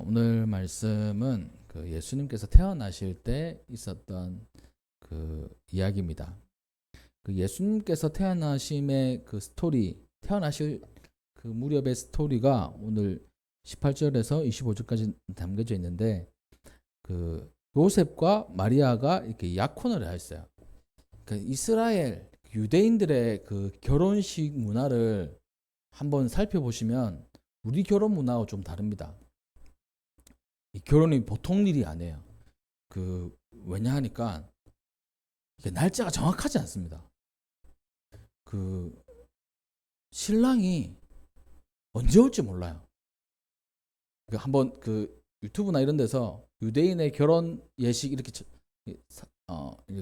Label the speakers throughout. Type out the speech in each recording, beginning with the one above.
Speaker 1: 오늘 말씀은 그 예수님께서 태어나실 때 있었던 그 이야기입니다. 그 예수님께서 태어나심의 그 스토리, 태어나실 그 무렵의 스토리가 오늘 18절에서 25절까지 담겨져 있는데, 그 요셉과 마리아가 이렇게 약혼을 했어요. 그 이스라엘 유대인들의 그 결혼식 문화를 한번 살펴보시면 우리 결혼 문화와 좀 다릅니다. 이 결혼이 보통 일이 아니에요. 왜냐 하니까 이게 날짜가 정확하지 않습니다. 그 신랑이 언제 올지 몰라요. 한번 그 유튜브나 이런 데서 유대인의 결혼 예식 이렇게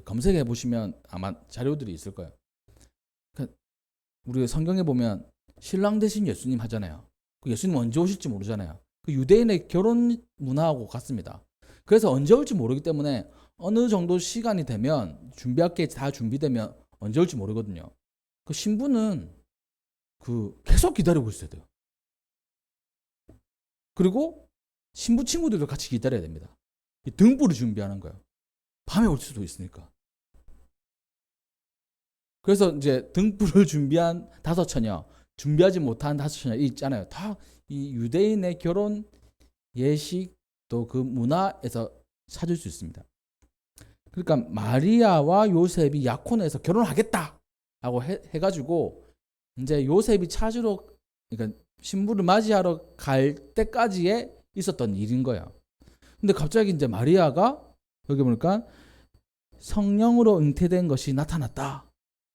Speaker 1: 검색해 보시면 아마 자료들이 있을 거예요. 그러니까 우리가 성경에 보면 신랑 대신 예수님 하잖아요. 그 예수님 언제 오실지 모르잖아요. 그 유대인의 결혼 문화하고 같습니다. 그래서 언제 올지 모르기 때문에 어느 정도 시간이 되면 준비할 게 다 준비되면 언제 올지 모르거든요. 그 신부는 계속 기다리고 있어야 돼요. 그리고 신부 친구들도 같이 기다려야 됩니다. 등불을 준비하는 거예요. 밤에 올 수도 있으니까. 그래서 이제 등불을 준비한 다섯 처녀, 준비하지 못한 다섯 처녀 있잖아요. 다 이 유대인의 결혼 예식 또 그 문화에서 찾을 수 있습니다. 그러니까 마리아와 요셉이 약혼해서 결혼하겠다라고 해가지고 이제 요셉이 찾으러, 그러니까 신부를 맞이하러 갈 때까지에 있었던 일인 거예요. 근데 갑자기 이제 마리아가 여기 보니까 성령으로 잉태된 것이 나타났다.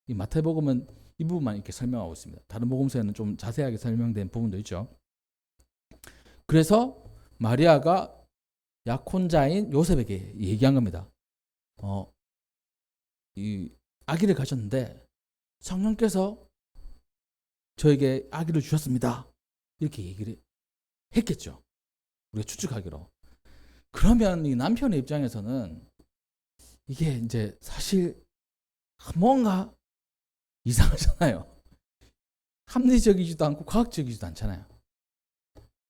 Speaker 1: 이 마태복음은 이 부분만 이렇게 설명하고 있습니다. 다른 복음서에는 좀 자세하게 설명된 부분도 있죠. 그래서 마리아가 약혼자인 요셉에게 얘기한 겁니다. 이 아기를 가졌는데 성령께서 저에게 아기를 주셨습니다. 이렇게 얘기를 했겠죠. 우리가 추측하기로. 그러면 이 남편의 입장에서는 이게 이제 사실 뭔가 이상하잖아요. 합리적이지도 않고 과학적이지도 않잖아요.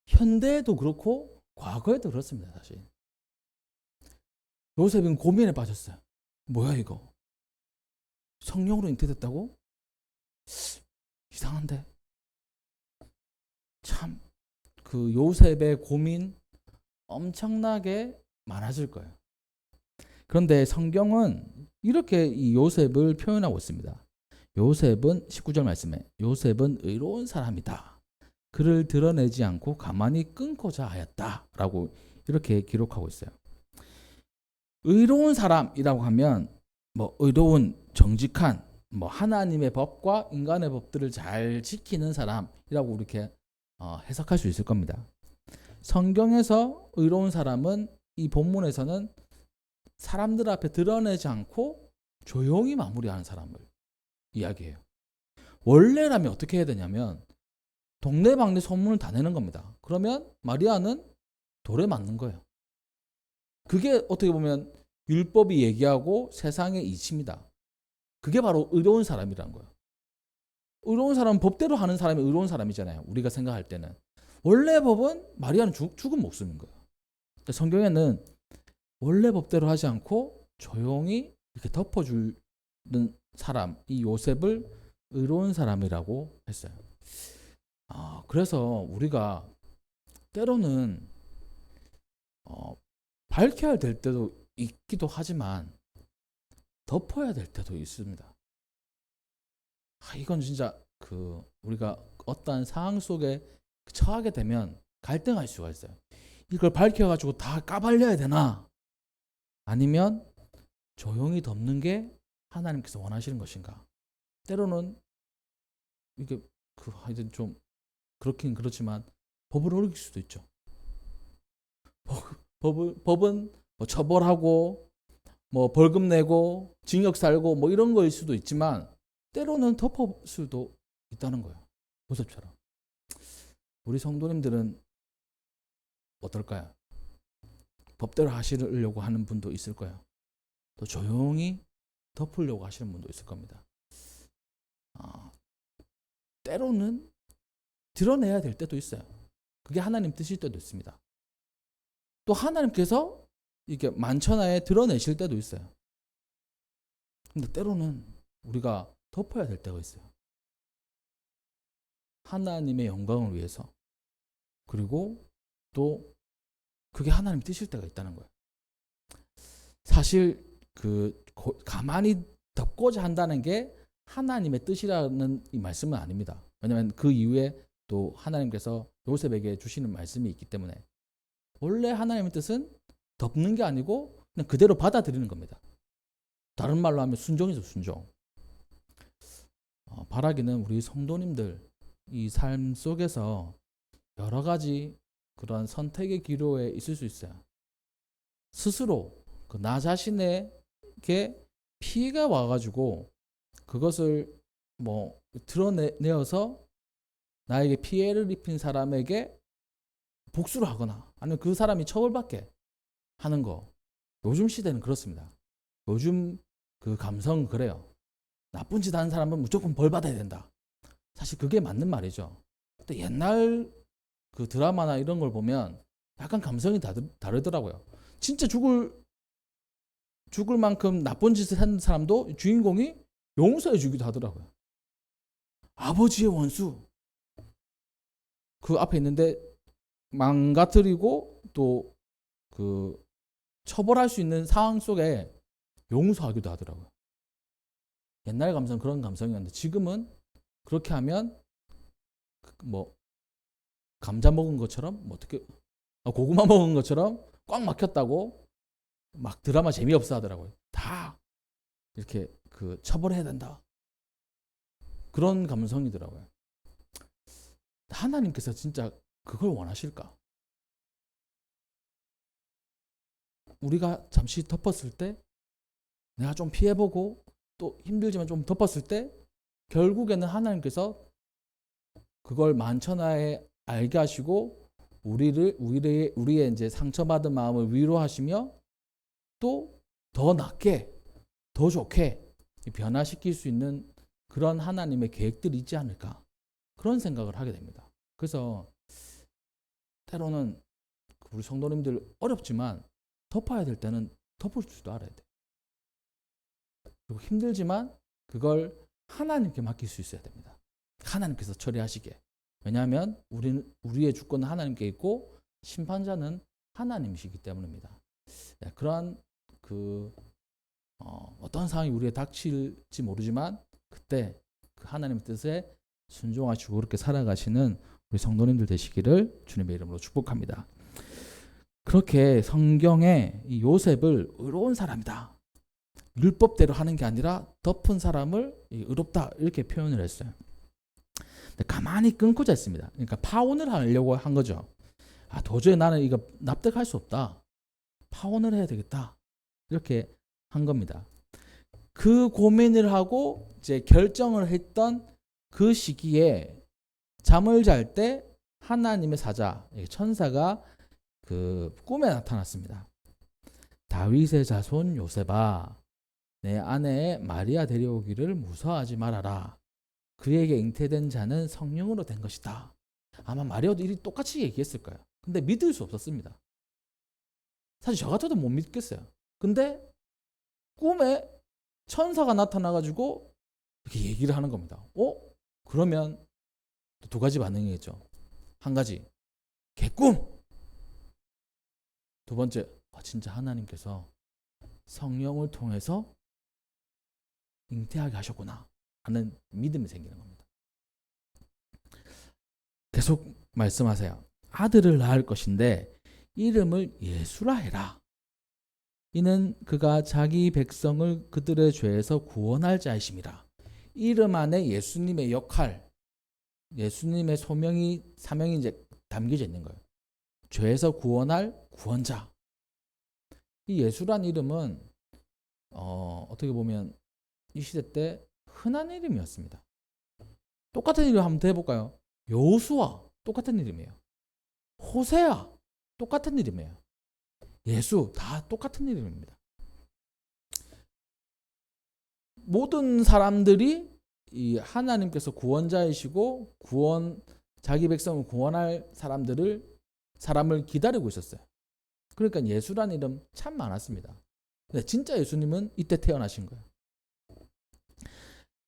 Speaker 1: 현대에도 그렇고 과거에도 그렇습니다. 사실 요셉은 고민에 빠졌어요. 뭐야 이거? 성령으로 잉태됐다고? 이상한데. 참 그 요셉의 고민 엄청나게 많아질 거예요. 그런데 성경은 이렇게 이 요셉을 표현하고 있습니다. 요셉은 19절 말씀에 요셉은 의로운 사람이다. 그를 드러내지 않고 가만히 끊고자 하였다라고 이렇게 기록하고 있어요. 의로운 사람이라고 하면 뭐 의로운, 정직한, 뭐 하나님의 법과 인간의 법들을 잘 지키는 사람이라고 이렇게 해석할 수 있을 겁니다. 성경에서 의로운 사람은 이 본문에서는 사람들 앞에 드러내지 않고 조용히 마무리하는 사람을 이야기해요. 원래라면 어떻게 해야 되냐면 동네방네 소문을 다 내는 겁니다. 그러면 마리아는 돌에 맞는 거예요. 그게 어떻게 보면 율법이 얘기하고 세상의 이치입니다. 그게 바로 의로운 사람이라는 거예요. 의로운 사람은 법대로 하는 사람이 의로운 사람이잖아요. 우리가 생각할 때는. 원래 법은 마리아는 죽은 목숨인 거예요. 성경에는 원래 법대로 하지 않고 조용히 이렇게 덮어주는 사람, 이 요셉을 의로운 사람이라고 했어요. 그래서 우리가 때로는 밝혀야 될 때도 있기도 하지만 덮어야 될 때도 있습니다. 이건 진짜 우리가 어떠한 상황 속에 처하게 되면 갈등할 수가 있어요. 이걸 밝혀가지고 다 까발려야 되나? 아니면 조용히 덮는 게 하나님께서 원하시는 것인가? 때로는 이게 하여튼 좀 그렇긴 그렇지만 법을 어길 수도 있죠. 법은 뭐 처벌하고 뭐 벌금 내고 징역 살고 뭐 이런 거일 수도 있지만 때로는 덮을 수도 있다는 거예요. 요셉처럼. 우리 성도님들은 어떨까요? 법대로 하시려고 하는 분도 있을 거예요. 또 조용히 덮으려고 하시는 분도 있을 겁니다. 때로는 드러내야 될 때도 있어요. 그게 하나님 뜻일 때도 있습니다. 또 하나님께서 이게 만천하에 드러내실 때도 있어요. 근데 때로는 우리가 덮어야 될 때가 있어요. 하나님의 영광을 위해서. 그리고 또 그게 하나님의 뜻일 때가 있다는 거예요. 사실 가만히 덮고자 한다는 게 하나님의 뜻이라는 이 말씀은 아닙니다. 왜냐하면 그 이후에 또 하나님께서 요셉에게 주시는 말씀이 있기 때문에 원래 하나님의 뜻은 덮는 게 아니고 그냥 그대로 받아들이는 겁니다. 다른 말로 하면 순종이죠, 순종. 바라기는 우리 성도님들 이 삶 속에서 여러 가지 그런 선택의 기로에 있을 수 있어요. 스스로 나 자신에게 피해가 와가지고 그것을 드러내어서 나에게 피해를 입힌 사람에게 복수를 하거나 아니면 그 사람이 처벌받게 하는 거. 요즘 시대는 그렇습니다. 요즘 그 감성은 그래요. 나쁜 짓 하는 사람은 무조건 벌 받아야 된다. 사실 그게 맞는 말이죠. 근데 옛날 그 드라마나 이런 걸 보면 약간 감성이 다르더라고요. 진짜 죽을 만큼 나쁜 짓을 한 사람도 주인공이 용서해 주기도 하더라고요. 아버지의 원수. 그 앞에 있는데 망가뜨리고 또 그 처벌할 수 있는 상황 속에 용서하기도 하더라고요. 옛날 감성은 그런 감성이었는데 지금은 그렇게 하면 감자 먹은 것처럼 고구마 먹은 것처럼 꽉 막혔다고 막 드라마 재미없어 하더라고요. 다 이렇게 처벌해야 된다. 그런 감성이더라고요. 하나님께서 진짜 그걸 원하실까? 우리가 잠시 덮었을 때 내가 좀 피해보고 또 힘들지만 좀 덮었을 때 결국에는 하나님께서 그걸 만천하에 알게 하시고 우리의 이제 상처받은 마음을 위로하시며 또 더 낫게 더 좋게 변화시킬 수 있는 그런 하나님의 계획들이 있지 않을까 그런 생각을 하게 됩니다. 그래서 때로는 우리 성도님들 어렵지만 덮어야 될 때는 덮을 줄도 알아야 돼. 그리고 힘들지만 그걸 하나님께 맡길 수 있어야 됩니다. 하나님께서 처리하시게. 왜냐하면 우리의 주권은 하나님께 있고 심판자는 하나님이시기 때문입니다. 네, 그러한 어떤 상황이 우리에 닥칠지 모르지만 그때 그 하나님의 뜻에 순종하시고 그렇게 살아가시는 우리 성도님들 되시기를 주님의 이름으로 축복합니다. 그렇게 성경에 이 요셉을 의로운 사람이다. 율법대로 하는 게 아니라 덮은 사람을 의롭다 이렇게 표현을 했어요. 근데 가만히 끊고자 했습니다. 그러니까 파혼을 하려고 한 거죠. 도저히 나는 이거 납득할 수 없다. 파혼을 해야 되겠다. 이렇게 한 겁니다. 그 고민을 하고 이제 결정을 했던 그 시기에 잠을 잘 때 하나님의 사자, 천사가 그 꿈에 나타났습니다. 다윗의 자손 요셉아, 내 아내 마리아 데려오기를 무서워하지 말아라. 그에게 잉태된 자는 성령으로 된 것이다. 아마 마리아도 이 똑같이 얘기했을 거예요. 근데 믿을 수 없었습니다. 사실 저 같아도 못 믿겠어요. 근데 꿈에 천사가 나타나가지고 이렇게 얘기를 하는 겁니다. 그러면 두 가지 반응이겠죠. 한 가지, 개꿈. 두 번째, 진짜 하나님께서 성령을 통해서 잉태하게 하셨구나 하는 믿음이 생기는 겁니다. 계속 말씀하세요. 아들을 낳을 것인데 이름을 예수라 해라. 이는 그가 자기 백성을 그들의 죄에서 구원할 자이심이라. 이름 안에 예수님의 역할, 예수님의 사명이 이제 담겨져 있는 거예요. 죄에서 구원할 구원자. 이 예수란 이름은 어떻게 보면 이 시대 때 흔한 이름이었습니다. 똑같은 이름 한번 더 해볼까요? 여호수아 똑같은 이름이에요. 호세아 똑같은 이름이에요. 예수 다 똑같은 이름입니다. 모든 사람들이 이 하나님께서 구원자이시고 자기 백성을 구원할 사람을 기다리고 있었어요. 그러니까 예수란 이름 참 많았습니다. 근데 진짜 예수님은 이때 태어나신 거예요.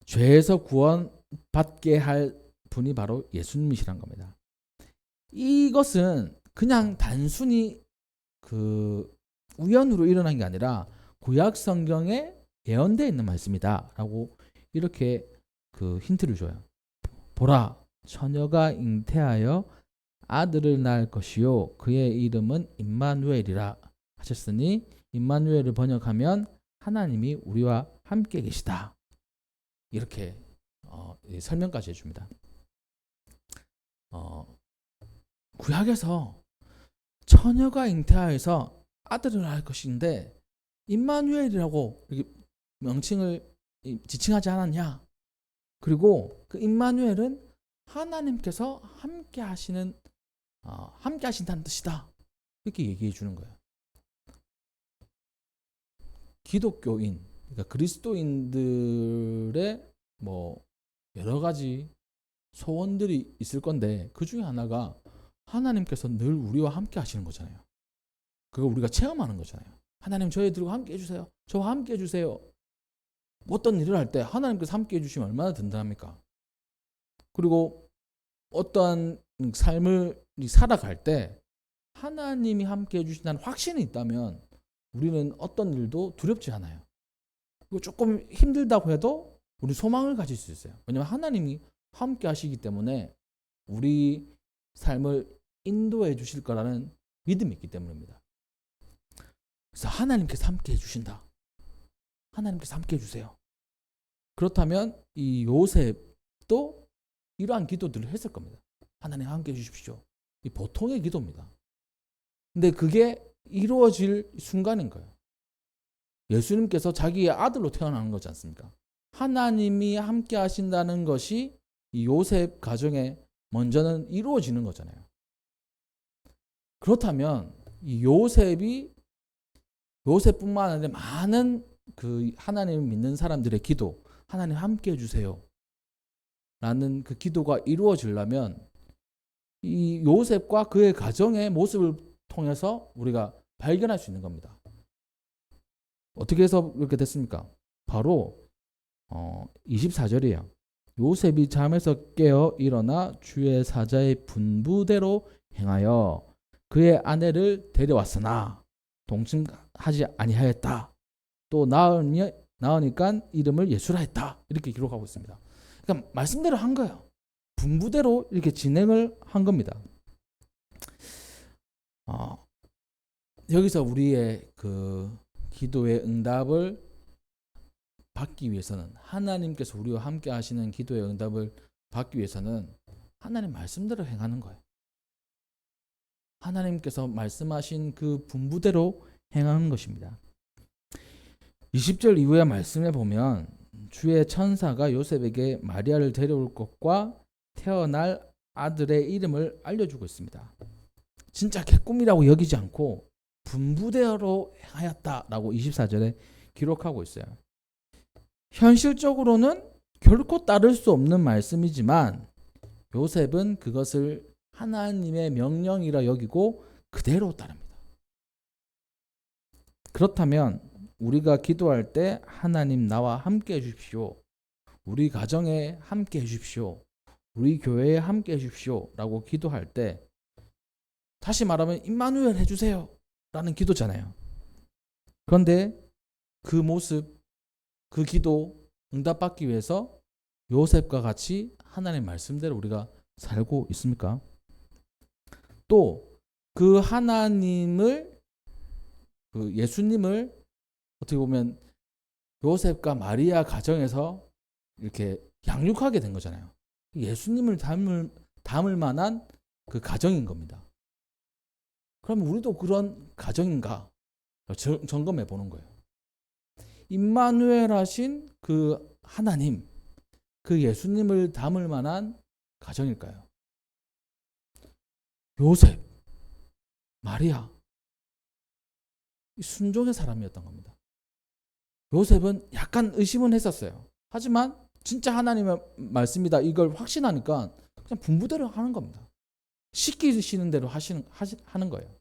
Speaker 1: 죄에서 구원받게 할 분이 바로 예수님이시란 겁니다. 이것은 그냥 단순히 그 우연으로 일어난 게 아니라 구약 성경에 예언되어 있는 말씀이다라고 이렇게 그 힌트를 줘요. 보라, 처녀가 잉태하여 아들을 낳을 것이요 그의 이름은 임마누엘이라 하셨으니 임마누엘을 번역하면 하나님이 우리와 함께 계시다. 이렇게 설명까지 해줍니다. 구약에서 처녀가 잉태하여서 아들을 낳을 것인데 임마누엘이라고 이렇게 명칭을 지칭하지 않았냐? 그리고 그 임마누엘은 하나님께서 함께 하신다는 뜻이다. 이렇게 얘기해 주는 거예요. 기독교인, 그러니까 그리스도인들의 뭐 여러 가지 소원들이 있을 건데 그 중에 하나가 하나님께서 늘 우리와 함께 하시는 거잖아요. 그거 우리가 체험하는 거잖아요. 하나님 저희들과 함께 해주세요. 저와 함께 해주세요. 어떤 일을 할 때 하나님께서 함께 해주시면 얼마나 든든합니까? 그리고 어떠한 삶을 살아갈 때 하나님이 함께 해주신다는 확신이 있다면 우리는 어떤 일도 두렵지 않아요. 그리고 조금 힘들다고 해도 우리 소망을 가질 수 있어요. 왜냐하면 하나님이 함께 하시기 때문에 우리 삶을 인도해 주실 거라는 믿음이 있기 때문입니다. 그래서 하나님께서 함께 해주신다. 하나님께서 함께 해주세요. 그렇다면 이 요셉도 이러한 기도들을 했을 겁니다. 하나님 함께 해주십시오. 이 보통의 기도입니다. 근데 그게 이루어질 순간인 거예요. 예수님께서 자기의 아들로 태어나는 거지 않습니까? 하나님이 함께 하신다는 것이 이 요셉 가정에 먼저는 이루어지는 거잖아요. 그렇다면 이 요셉뿐만 아니라 많은 그 하나님을 믿는 사람들의 기도, 하나님 함께 해주세요 라는 그 기도가 이루어지려면 이 요셉과 그의 가정의 모습을 통해서 우리가 발견할 수 있는 겁니다. 어떻게 해서 이렇게 됐습니까? 바로 24절이에요. 요셉이 잠에서 깨어 일어나 주의 사자의 분부대로 행하여 그의 아내를 데려왔으나 동침하지 아니하였다. 또 낳으니까 이름을 예수라 했다. 이렇게 기록하고 있습니다. 그러니까 말씀대로 한 거예요. 분부대로 이렇게 진행을 한 겁니다. 여기서 우리의 그 기도의 응답을 받기 위해서는 하나님께서 우리와 함께 하시는 기도의 응답을 받기 위해서는 하나님 말씀대로 행하는 거예요. 하나님께서 말씀하신 그 분부대로 행하는 것입니다. 20절 이후의 말씀에 보면 주의 천사가 요셉에게 마리아를 데려올 것과 태어날 아들의 이름을 알려주고 있습니다. 진짜 개꿈이라고 여기지 않고 분부대로 행하였다라고 24절에 기록하고 있어요. 현실적으로는 결코 따를 수 없는 말씀이지만 요셉은 그것을 하나님의 명령이라 여기고 그대로 따릅니다. 그렇다면 우리가 기도할 때 하나님 나와 함께 해주십시오. 우리 가정에 함께 해주십시오. 우리 교회에 함께 해주십시오. 라고 기도할 때 다시 말하면 임마누엘 해주세요. 라는 기도잖아요. 그런데 그 모습, 그 기도 응답받기 위해서 요셉과 같이 하나님 말씀대로 우리가 살고 있습니까? 또 그 하나님을, 그 예수님을 어떻게 보면 요셉과 마리아 가정에서 이렇게 양육하게 된 거잖아요. 예수님을 담을 만한 그 가정인 겁니다. 그럼 우리도 그런 가정인가 점검해 보는 거예요. 임마누엘 하신 그 하나님, 그 예수님을 담을 만한 가정일까요? 요셉, 마리아, 순종의 사람이었던 겁니다. 요셉은 약간 의심은 했었어요. 하지만 진짜 하나님의 말씀이다 이걸 확신하니까 그냥 분부대로 하는 겁니다. 시키시는 대로 하는 거예요.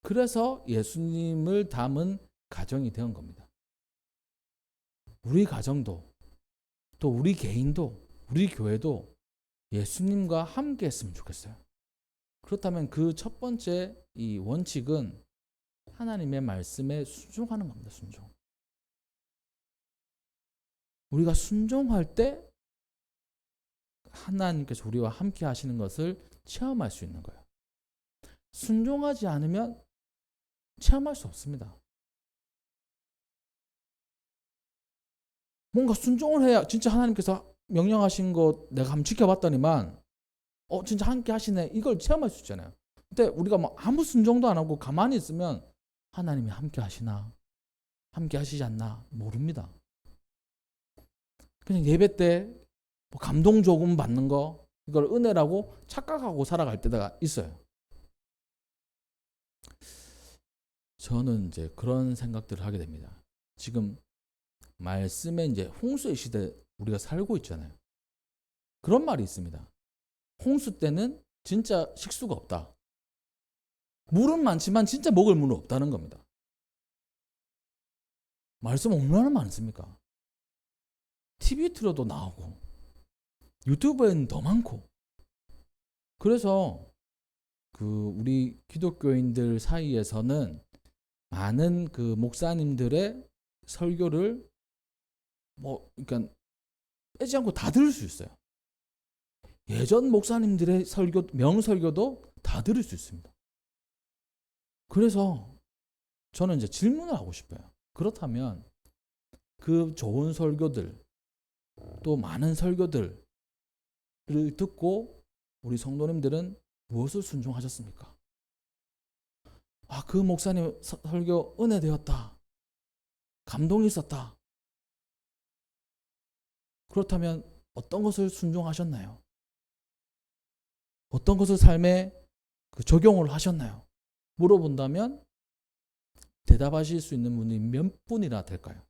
Speaker 1: 그래서 예수님을 담은 가정이 된 겁니다. 우리 가정도 또 우리 개인도 우리 교회도 예수님과 함께 했으면 좋겠어요. 그렇다면 그 첫 번째 이 원칙은 하나님의 말씀에 순종하는 겁니다. 순종. 우리가 순종할 때 하나님께서 우리와 함께 하시는 것을 체험할 수 있는 거예요. 순종하지 않으면 체험할 수 없습니다. 뭔가 순종을 해야 진짜 하나님께서 명령하신 거 내가 한번 지켜봤더니만 진짜 함께 하시네 이걸 체험할 수 있잖아요. 근데 우리가 뭐 아무 순종도 안 하고 가만히 있으면 하나님이 함께 하시나 함께 하시지 않나 모릅니다. 그냥 예배 때 뭐 감동 조금 받는 거 이걸 은혜라고 착각하고 살아갈 때가 있어요. 저는 이제 그런 생각들을 하게 됩니다. 지금 말씀에 이제 홍수의 시대 우리가 살고 있잖아요. 그런 말이 있습니다. 홍수 때는 진짜 식수가 없다. 물은 많지만 진짜 먹을 물은 없다는 겁니다. 말씀 얼마나 많습니까? TV 틀어도 나오고 유튜브에는 더 많고. 그래서 우리 기독교인들 사이에서는 많은 목사님들의 설교를 그러니까 빼지 않고 다 들을 수 있어요. 예전 목사님들의 설교, 명설교도 다 들을 수 있습니다. 그래서 저는 이제 질문을 하고 싶어요. 그렇다면 그 좋은 설교들, 또 많은 설교들을 듣고 우리 성도님들은 무엇을 순종하셨습니까? 그 목사님 설교 은혜되었다. 감동이 있었다. 그렇다면 어떤 것을 순종하셨나요? 어떤 것을 삶에 적용을 하셨나요? 물어본다면 대답하실 수 있는 분이 몇 분이나 될까요?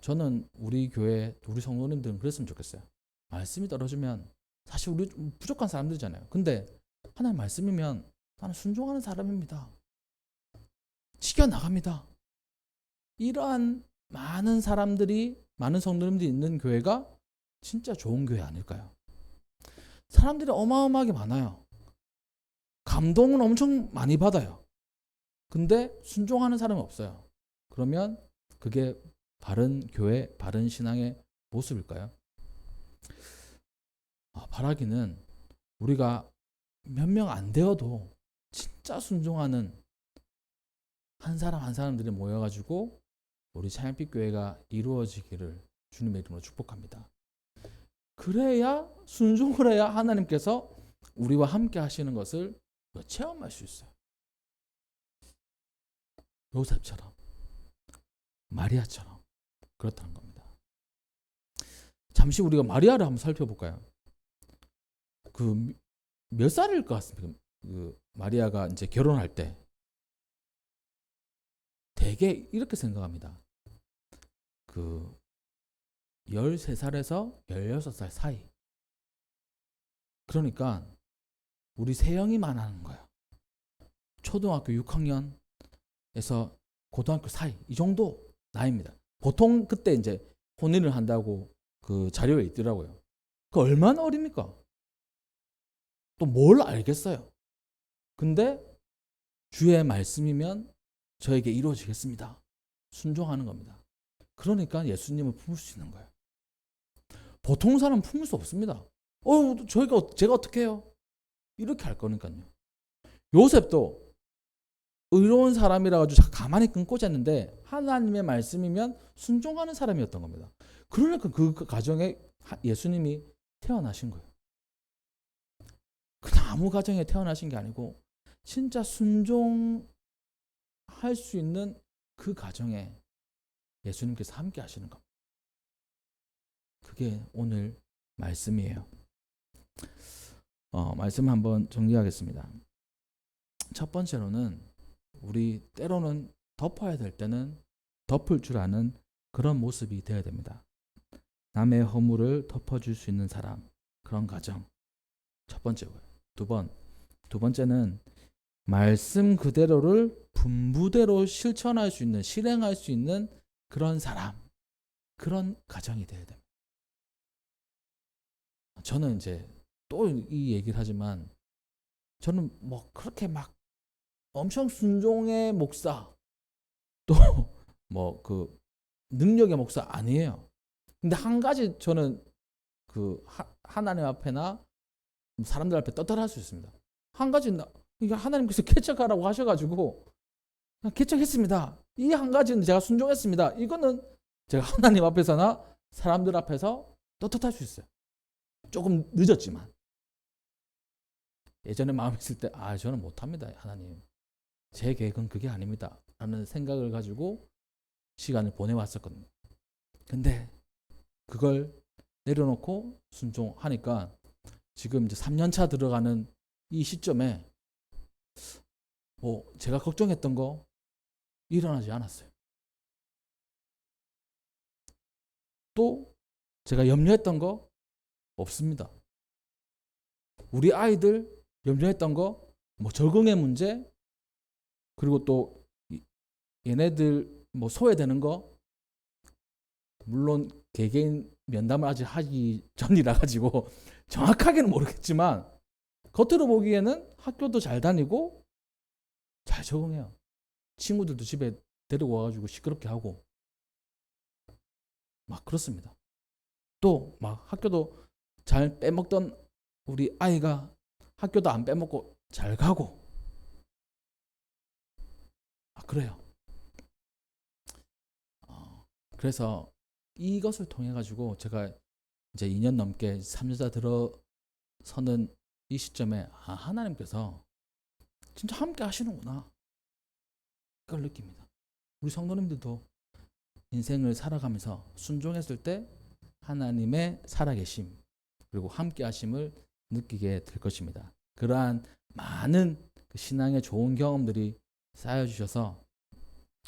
Speaker 1: 저는 우리 교회, 우리 성도님들은 그랬으면 좋겠어요. 말씀이 떨어지면 사실 우리 부족한 사람들이잖아요. 근데 하나님 말씀이면 나는 순종하는 사람입니다. 지켜나갑니다. 이러한 많은 사람들이, 많은 성도님들이 있는 교회가 진짜 좋은 교회 아닐까요? 사람들이 어마어마하게 많아요. 감동은 엄청 많이 받아요. 근데 순종하는 사람이 없어요. 그러면 그게 바른 교회, 바른 신앙의 모습일까요? 바라기는 우리가 몇 명 안 되어도 진짜 순종하는 한 사람 한 사람들이 모여가지고 우리 찬양빛 교회가 이루어지기를 주님의 이름으로 축복합니다. 그래야, 순종을 해야 하나님께서 우리와 함께 하시는 것을 체험할 수 있어요. 요셉처럼, 마리아처럼 그렇다는 겁니다. 잠시 우리가 마리아를 한번 살펴볼까요? 몇 살일 것 같습니까? 마리아가 이제 결혼할 때 되게 이렇게 생각합니다. 13살에서 16살 사이. 그러니까 우리 세영이만 하는 거예요. 초등학교 6학년에서 고등학교 사이 이 정도 나이입니다. 보통 그때 이제 혼인을 한다고 자료에 있더라고요. 얼마나 어립니까? 또 뭘 알겠어요? 근데 주의 말씀이면 저에게 이루어지겠습니다. 순종하는 겁니다. 그러니까 예수님을 품을 수 있는 거예요. 보통 사람은 품을 수 없습니다. 제가 어떻게 해요? 이렇게 할 거니까요. 요셉도 의로운 사람이라 가지고 가만히 끊고 잤는데 하나님의 말씀이면 순종하는 사람이었던 겁니다. 그러니까 그 가정에 예수님이 태어나신 거예요. 그냥 아무 가정에 태어나신 게 아니고 진짜 순종할 수 있는 그 가정에 예수님께서 함께 하시는 겁니다. 그게 오늘 말씀이에요. 말씀 한번 정리하겠습니다. 첫 번째로는 우리 때로는 덮어야 될 때는 덮을 줄 아는 그런 모습이 되어야 됩니다. 남의 허물을 덮어줄 수 있는 사람, 그런 가정. 첫 번째고요. 두 번째는 말씀 그대로를 분부대로 실천할 수 있는, 실행할 수 있는 그런 사람, 그런 가정이 되어야 됩니다. 저는 이제 또 이 얘기를 하지만 저는 뭐 그렇게 막 엄청 순종의 목사, 또 뭐 그 능력의 목사 아니에요. 근데 한 가지 저는 그 하나님 앞에나 사람들 앞에 떳떳할 수 있습니다. 한 가지 이게 하나님께서 개척하라고 하셔가지고 그냥 개척했습니다. 이 한 가지는 제가 순종했습니다. 이거는 제가 하나님 앞에서나 사람들 앞에서 떳떳할 수 있어요. 조금 늦었지만 예전에 마음이 있을 때 저는 못합니다. 하나님 제 계획은 그게 아닙니다 라는 생각을 가지고 시간을 보내왔었거든요. 근데 그걸 내려놓고 순종하니까 지금 이제 3년차 들어가는 이 시점에 제가 걱정했던 거 일어나지 않았어요. 또 제가 염려했던 거 없습니다. 우리 아이들 염려했던 거 뭐 적응의 문제, 그리고 또 얘네들 뭐 소외되는 거, 물론 개개인 면담을 아직 하기 전이라 가지고 정확하게는 모르겠지만 겉으로 보기에는 학교도 잘 다니고 잘 적응해요. 친구들도 집에 데리고 와가지고 시끄럽게 하고 막 그렇습니다. 또 막 학교도 잘 빼먹던 우리 아이가 학교도 안 빼먹고 잘 가고 그래요. 그래서 이것을 통해 가지고 제가 이제 2년 넘게 3년차 들어서는 이 시점에 하나님께서 진짜 함께 하시는구나 그걸 느낍니다. 우리 성도님들도 인생을 살아가면서 순종했을 때 하나님의 살아계심 그리고 함께 하심을 느끼게 될 것입니다. 그러한 많은 신앙의 좋은 경험들이 쌓여주셔서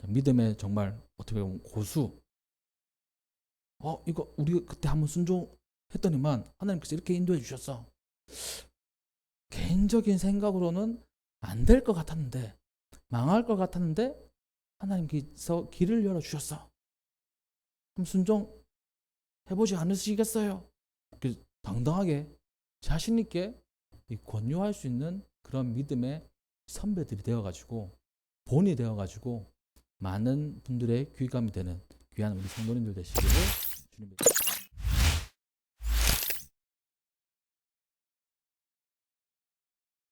Speaker 1: 믿음의 정말 어떻게 보면 고수, 이거 우리 그때 한번 순종했더니만 하나님께서 이렇게 인도해 주셨어. 개인적인 생각으로는 안 될 것 같았는데, 망할 것 같았는데 하나님께서 길을 열어주셨어. 한번 순종해보지 않으시겠어요? 당당하게 자신 있게 권유할 수 있는 그런 믿음의 선배들이 되어가지고 본이 되어가지고 많은 분들의 귀감이 되는 귀한 우리 성도님들 되시기를 주님께